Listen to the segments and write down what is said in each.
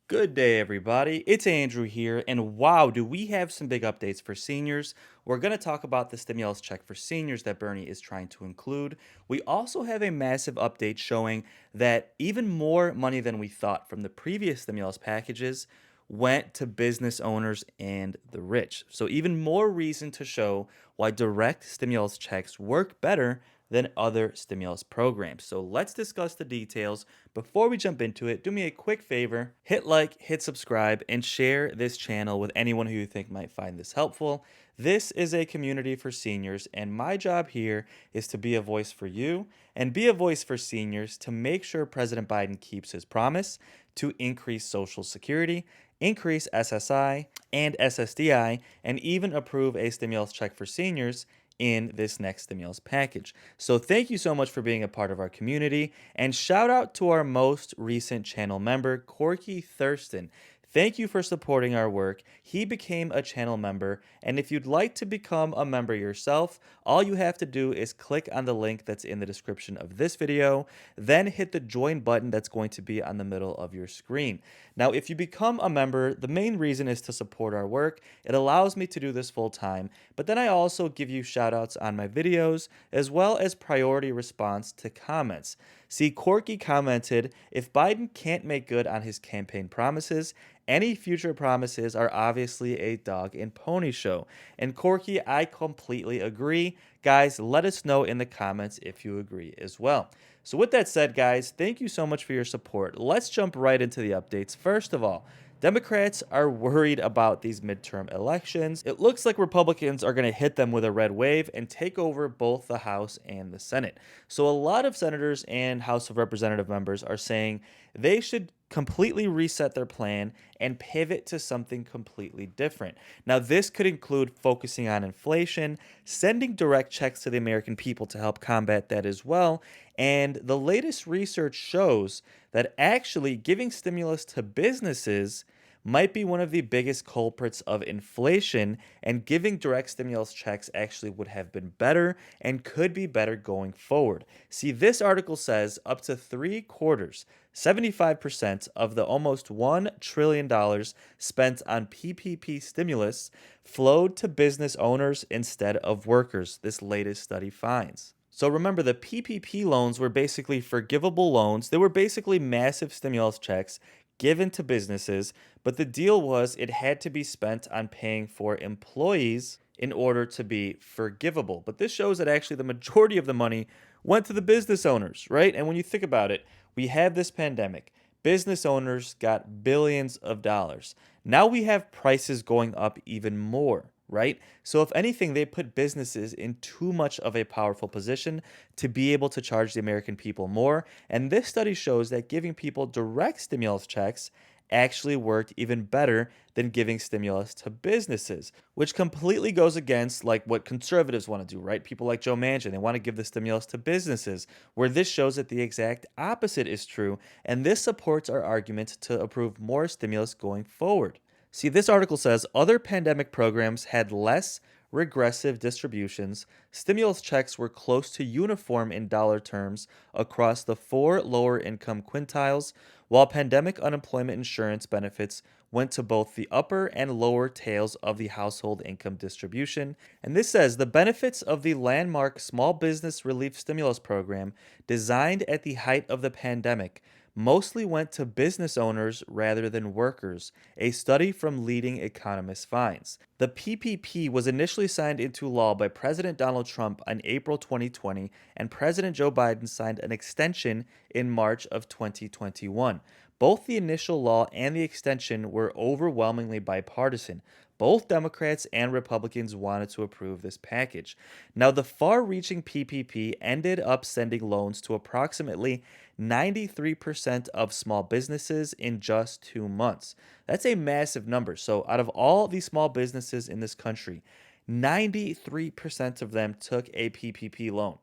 Good day, everybody. It's Andrew here, and wow, do we have some big updates for seniors. We're going to talk about the stimulus check for seniors that Bernie is trying to include. We also have a massive update showing that even more money than we thought from the previous stimulus packages went to business owners and the rich. So, even more reason to show why direct stimulus checks work better than other stimulus programs. So let's discuss the details. Before we jump into it, do me a quick favor, hit like, hit subscribe, and share this channel with anyone who you think might find this helpful. This is a community for seniors, and my job here is to be a voice for you and be a voice for seniors to make sure President Biden keeps his promise to increase Social Security, increase SSI and SSDI, and even approve a stimulus check for seniors in this next stimulus package. So thank you so much for being a part of our community, and shout out to our most recent channel member, Corky Thurston. Thank you for supporting our work. He became a channel member, and if you'd like to become a member yourself, all you have to do is click on the link that's in the description of this video, then hit the join button that's going to be on the middle of your screen. Now, if you become a member, the main reason is to support our work. It allows me to do this full time, but then I also give you shout outs on my videos as well as priority response to comments. See, Corky commented, if Biden can't make good on his campaign promises, any future promises are obviously a dog and pony show. And Corky, I completely agree. Guys, let us know in the comments if you agree as well. So with that said, guys, thank you so much for your support. Let's jump right into the updates. First of all, Democrats are worried about these midterm elections. It looks like Republicans are going to hit them with a red wave and take over both the House and the Senate. So a lot of senators and House of Representative members are saying they should completely reset their plan and pivot to something completely different. Now, this could include focusing on inflation, sending direct checks to the American people to help combat that as well. And the latest research shows that actually giving stimulus to businesses might be one of the biggest culprits of inflation, and giving direct stimulus checks actually would have been better and could be better going forward. See, this article says up to 3/4, 75% of the almost $1 trillion spent on PPP stimulus flowed to business owners instead of workers, this latest study finds. So remember, the PPP loans were basically forgivable loans. They were basically massive stimulus checks given to businesses, but the deal was it had to be spent on paying for employees in order to be forgivable. But this shows that actually the majority of the money went to the business owners, right? And when you think about it, we have this pandemic. Business owners got billions of dollars. Now we have prices going up even more, right? So, if anything, they put businesses in too much of a powerful position to be able to charge the American people more. And this study shows that giving people direct stimulus checks actually worked even better than giving stimulus to businesses, which completely goes against like what conservatives want to do, right? People like Joe Manchin, they want to give the stimulus to businesses, where this shows that the exact opposite is true, and this supports our argument to approve more stimulus going forward. See, this article says other pandemic programs had less regressive distributions. Stimulus checks were close to uniform in dollar terms across the four lower income quintiles, while pandemic unemployment insurance benefits went to both the upper and lower tails of the household income distribution. And this says the benefits of the landmark Small Business Relief Stimulus Program, designed at the height of the pandemic, mostly went to business owners rather than workers, a study from leading economists finds. The PPP was initially signed into law by President Donald Trump in April 2020, and President Joe Biden signed an extension in March of 2021. Both the initial law and the extension were overwhelmingly bipartisan. Both Democrats and Republicans wanted to approve this package. Now, the far reaching PPP ended up sending loans to approximately 93% of small businesses in just 2 months. That's a massive number. So, out of all the small businesses in this country, 93% of them took a PPP loan.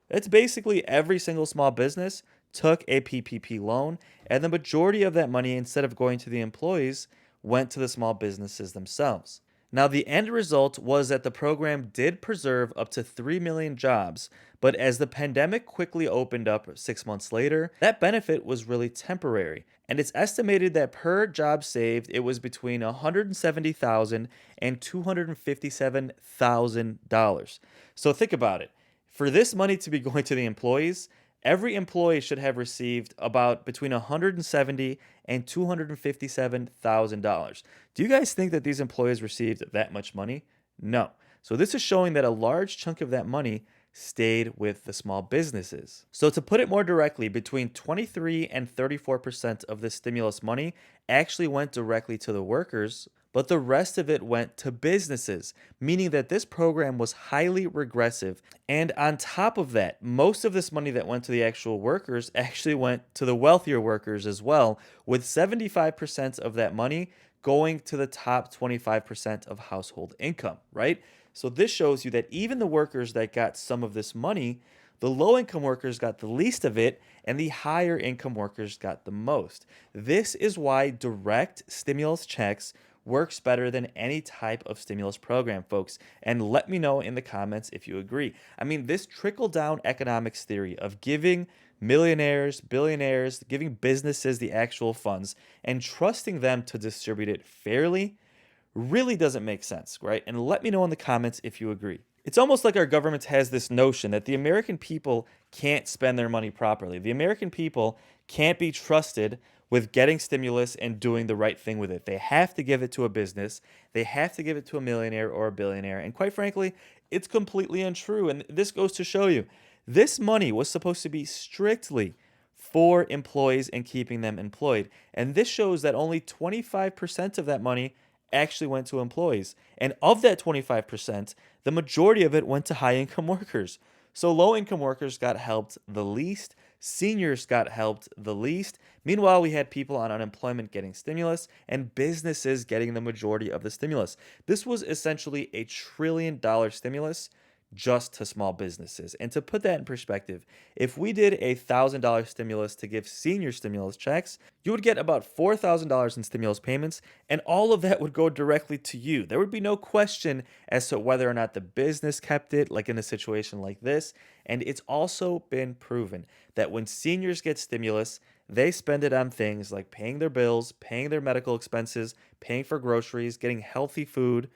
It's basically every single small business took a PPP loan, and the majority of that money, instead of going to the employees, went to the small businesses themselves. Now, the end result was that the program did preserve up to 3 million jobs, but as the pandemic quickly opened up 6 months later, that benefit was really temporary. And it's estimated that per job saved, it was between $170,000 and $257,000. So think about it. For this money to be going to the employees, every employee should have received about between 170 and $257,000. Do you guys think that these employees received that much money? No. So this is showing that a large chunk of that money stayed with the small businesses. So to put it more directly, between 23 and 34% of the stimulus money actually went directly to the workers, but the rest of it went to businesses, meaning that this program was highly regressive. And on top of that, most of this money that went to the actual workers actually went to the wealthier workers as well, with 75% of that money going to the top 25% of household income, right? So this shows you that even the workers that got some of this money, the low income workers got the least of it, and the higher income workers got the most. This is why direct stimulus checks works better than any type of stimulus program, folks. And let me know in the comments if you agree. I mean, this trickle down economics theory of giving millionaires, billionaires, giving businesses the actual funds and trusting them to distribute it fairly really doesn't make sense, right? And let me know in the comments if you agree. It's almost like our government has this notion that the American people can't spend their money properly. The American people can't be trusted with getting stimulus and doing the right thing with it. They have to give it to a business, they have to give it to a millionaire or a billionaire. And quite frankly, it's completely untrue. And this goes to show you this money was supposed to be strictly for employees and keeping them employed. And this shows that only 25% of that money actually went to employees. And of that 25%, the majority of it went to high income workers. So low income workers got helped the least, seniors got helped the least. Meanwhile, we had people on unemployment getting stimulus and businesses getting the majority of the stimulus. This was essentially a $1 trillion stimulus just to small businesses. And to put that in perspective, if we did a $1,000 stimulus to give senior stimulus checks, you would get about $4,000 in stimulus payments, and all of that would go directly to you. There would be no question as to whether or not the business kept it, like in a situation like this. And it's also been proven that when seniors get stimulus, they spend it on things like paying their bills, paying their medical expenses, paying for groceries, getting healthy food,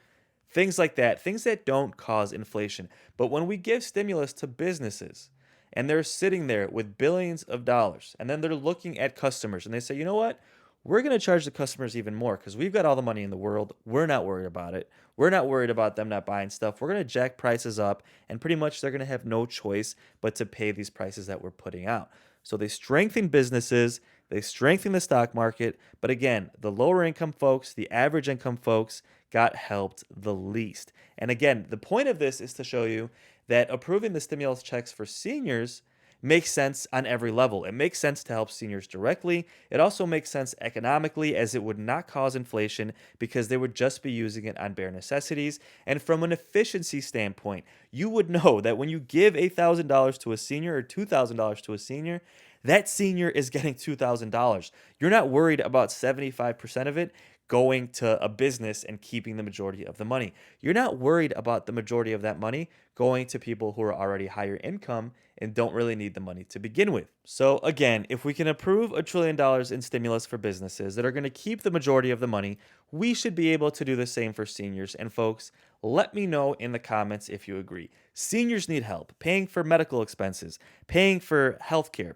things like that, things that don't cause inflation. But when we give stimulus to businesses and they're sitting there with billions of dollars and then they're looking at customers and they say, you know what? We're going to charge the customers even more because we've got all the money in the world. We're not worried about it. We're not worried about them not buying stuff. We're going to jack prices up and pretty much they're going to have no choice but to pay these prices that we're putting out. So they strengthen businesses, they strengthen the stock market. But again, the lower income folks, the average income folks, got helped the least. And again, the point of this is to show you that approving the stimulus checks for seniors makes sense on every level. It makes sense to help seniors directly. It also makes sense economically as it would not cause inflation because they would just be using it on bare necessities. And from an efficiency standpoint, you would know that when you give $1,000 to a senior or $2,000 to a senior, that senior is getting $2,000. You're not worried about 75% of it going to a business and keeping the majority of the money. You're not worried about the majority of that money going to people who are already higher income and don't really need the money to begin with. So again, if we can approve $1 trillion in stimulus for businesses that are going to keep the majority of the money, we should be able to do the same for seniors. And folks, let me know in the comments if you agree. Seniors need help paying for medical expenses, paying for healthcare,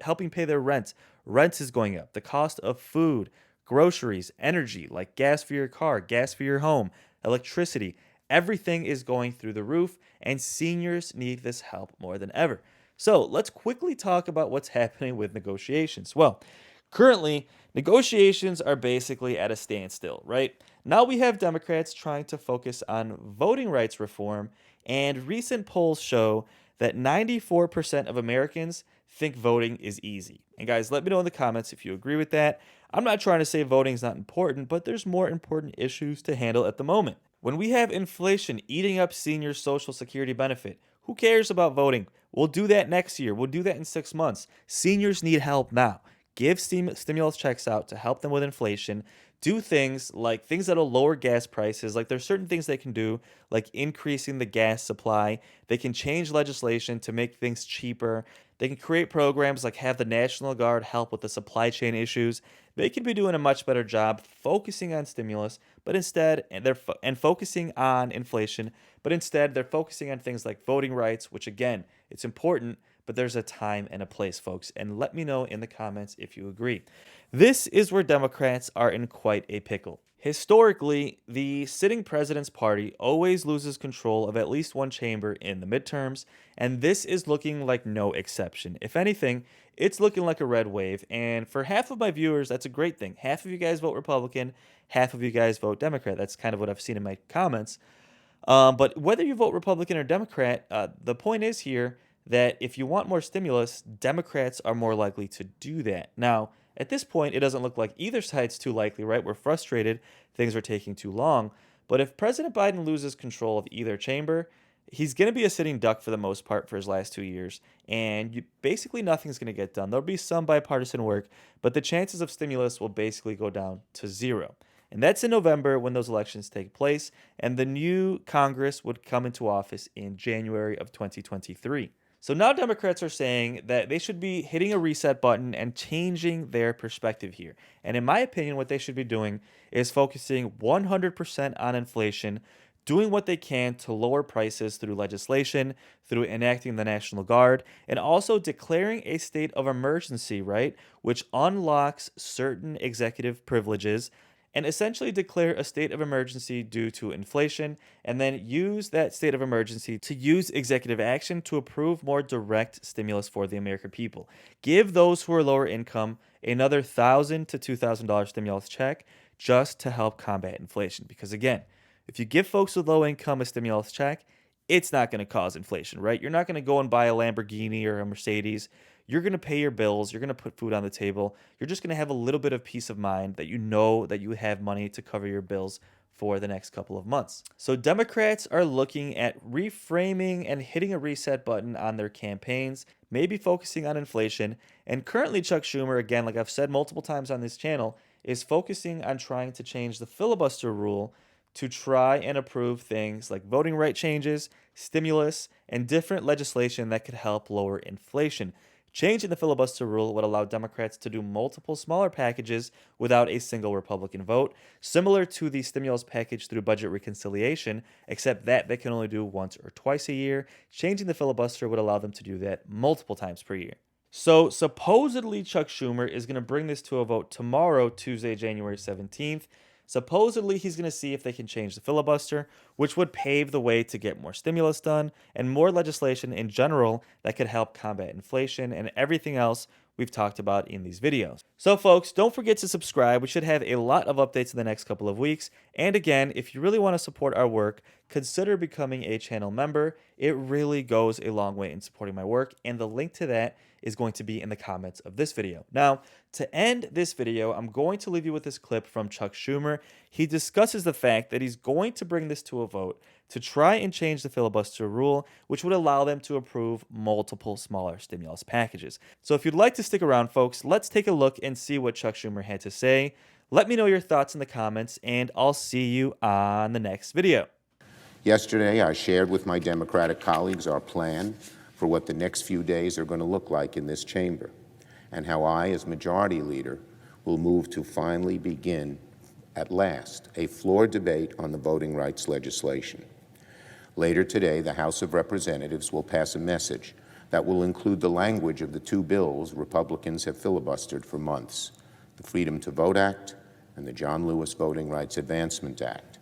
helping pay their rent. Rent is going up. The cost of food, groceries, energy, like gas for your car, gas for your home, electricity, everything is going through the roof, and seniors need this help more than ever. So let's quickly talk about what's happening with negotiations. Well, currently, negotiations are basically at a standstill, right? Now we have Democrats trying to focus on voting rights reform, and recent polls show that 94% of Americans think voting is easy. And guys, let me know in the comments if you agree with that. I'm not trying to say voting is not important, but there's more important issues to handle at the moment. When we have inflation eating up seniors' Social Security benefit, who cares about voting? We'll do that next year. We'll do that in 6 months. Seniors need help now. give stimulus checks out to help them with inflation, do things that'll lower gas prices. Like there's certain things they can do, like increasing the gas supply. They can change legislation to make things cheaper. They can create programs like have the National Guard help with the supply chain issues. They could be doing a much better job focusing on stimulus, but instead, and focusing on inflation, but instead they're focusing on things like voting rights, which again, it's important, but there's a time and a place, folks. And let me know in the comments if you agree. This is where Democrats are in quite a pickle. Historically, the sitting president's party always loses control of at least one chamber in the midterms, and this is looking like no exception. If anything, it's looking like a red wave, and for half of my viewers, that's a great thing. Half of you guys vote Republican, half of you guys vote Democrat. That's kind of what I've seen in my comments. But whether you vote Republican or Democrat, the point is here that if you want more stimulus, Democrats are more likely to do that. Now, at this point, it doesn't look like either side's too likely, right? We're frustrated, things are taking too long. But if President Biden loses control of either chamber, he's going to be a sitting duck for the most part for his last 2 years, and basically nothing's going to get done. There'll be some bipartisan work, but the chances of stimulus will basically go down to zero. And that's in November when those elections take place, and the new Congress would come into office in January of 2023. So now Democrats are saying that they should be hitting a reset button and changing their perspective here. And in my opinion, what they should be doing is focusing 100% on inflation, doing what they can to lower prices through legislation, through enacting the National Guard, and also declaring a state of emergency, right? Which unlocks certain executive privileges and essentially declare a state of emergency due to inflation, and then use that state of emergency to use executive action to approve more direct stimulus for the American people. Give those who are lower income another $1,000 to $2,000 stimulus check just to help combat inflation. Because again, if you give folks with low income a stimulus check, it's not going to cause inflation, right? You're not going to go and buy a Lamborghini or a Mercedes. You're going to pay your bills. You're going to put food on the table. You're just going to have a little bit of peace of mind that you know that you have money to cover your bills for the next couple of months. So Democrats are looking at reframing and hitting a reset button on their campaigns, maybe focusing on inflation. And currently Chuck Schumer, again, like I've said multiple times on this channel, is focusing on trying to change the filibuster rule to try and approve things like voting right changes, stimulus, and different legislation that could help lower inflation. Changing the filibuster rule would allow Democrats to do multiple smaller packages without a single Republican vote, similar to the stimulus package through budget reconciliation, except that they can only do once or twice a year. Changing the filibuster would allow them to do that multiple times per year. So supposedly Chuck Schumer is going to bring this to a vote tomorrow, Tuesday, January 17th. Supposedly, he's going to see if they can change the filibuster, which would pave the way to get more stimulus done and more legislation in general that could help combat inflation and everything else we've talked about in these videos. So folks, don't forget to subscribe. We should have a lot of updates in the next couple of weeks. And again, if you really want to support our work, consider becoming a channel member. It really goes a long way in supporting my work, and the link to that is going to be in the comments of this video. Now, to end this video, I'm going to leave you with this clip from Chuck Schumer. He discusses the fact that he's going to bring this to a vote to try and change the filibuster rule, which would allow them to approve multiple smaller stimulus packages. So if you'd like to stick around, folks, let's take a look and see what Chuck Schumer had to say. Let me know your thoughts in the comments, and I'll see you on the next video. Yesterday, I shared with my Democratic colleagues our plan for what the next few days are going to look like in this chamber, and how I, as Majority Leader, will move to finally begin, at last, a floor debate on the voting rights legislation. Later today, the House of Representatives will pass a message that will include the language of the two bills Republicans have filibustered for months, the Freedom to Vote Act and the John Lewis Voting Rights Advancement Act.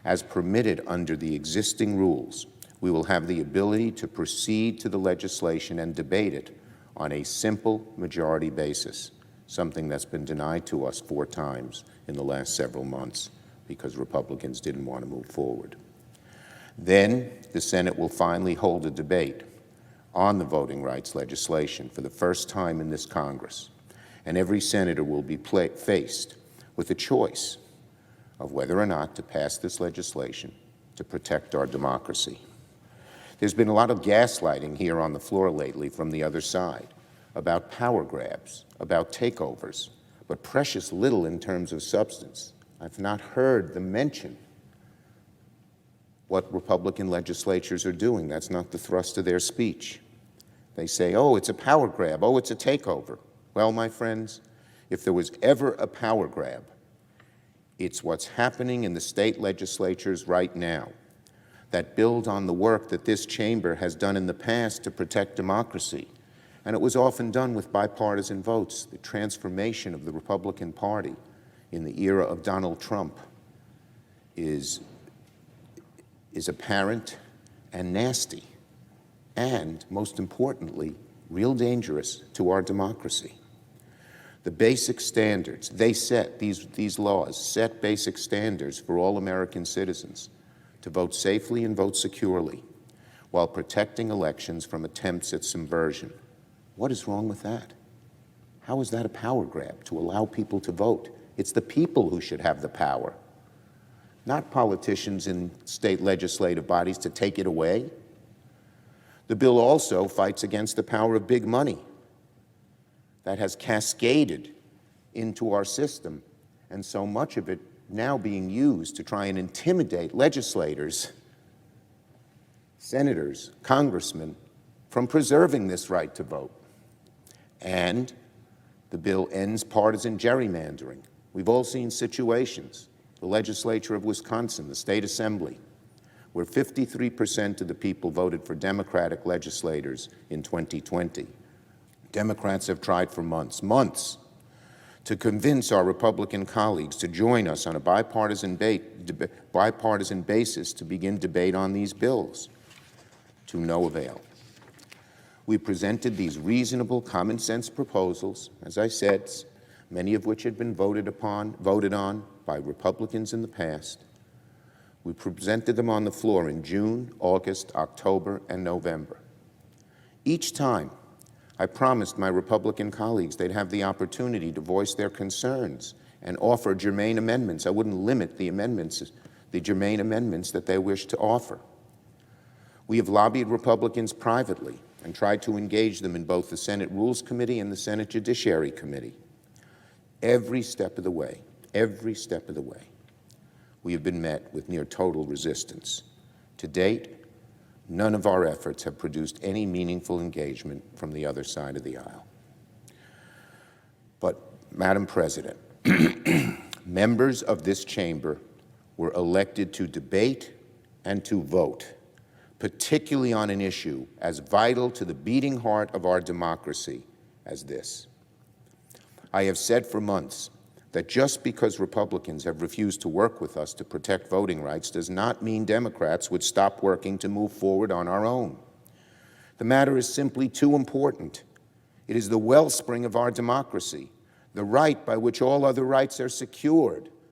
As permitted under the existing rules, we will have the ability to proceed to the legislation and debate it on a simple majority basis, something that's been denied to us 4 times in the last several months because Republicans didn't want to move forward. Then the Senate will finally hold a debate on the voting rights legislation for the first time in this Congress, and every senator will be faced with a choice of whether or not to pass this legislation to protect our democracy. There's been a lot of gaslighting here on the floor lately from the other side, about power grabs, about takeovers, but precious little in terms of substance. I've not heard them mention what Republican legislatures are doing. That's not the thrust of their speech. They say, oh, it's a power grab, oh, it's a takeover. Well, my friends, if there was ever a power grab, it's what's happening in the state legislatures right now that build on the work that this chamber has done in the past to protect democracy. And it was often done with bipartisan votes. The transformation of the Republican Party in the era of Donald Trump is apparent and nasty, and most importantly, real dangerous to our democracy. The basic standards, they set, these laws set basic standards for all American citizens to vote safely and vote securely while protecting elections from attempts at subversion. What is wrong with that? How is that a power grab to allow people to vote? It's the people who should have the power, not politicians in state legislative bodies to take it away. The bill also fights against the power of big money that has cascaded into our system, and so much of it now being used to try and intimidate legislators, senators, congressmen from preserving this right to vote. And the bill ends partisan gerrymandering. We've all seen situations, the legislature of Wisconsin, the state assembly, where 53% of the people voted for Democratic legislators in 2020. Democrats have tried for months, to convince our Republican colleagues to join us on a bipartisan basis to begin debate on these bills, to no avail. We presented these reasonable, common-sense proposals, as I said, many of which had been voted on by Republicans in the past. We presented them on the floor in June, August, October, and November. Each time, I promised my Republican colleagues they'd have the opportunity to voice their concerns and offer germane amendments. I wouldn't limit the amendments, the germane amendments that they wish to offer. We have lobbied Republicans privately and tried to engage them in both the Senate Rules Committee and the Senate Judiciary Committee. Every step of the way, we have been met with near total resistance. To date, none of our efforts have produced any meaningful engagement from the other side of the aisle. But, Madam President, members of this chamber were elected to debate and to vote, particularly on an issue as vital to the beating heart of our democracy as this. I have said for months that just because Republicans have refused to work with us to protect voting rights does not mean Democrats would stop working to move forward on our own. The matter is simply too important. It is the wellspring of our democracy, the right by which all other rights are secured.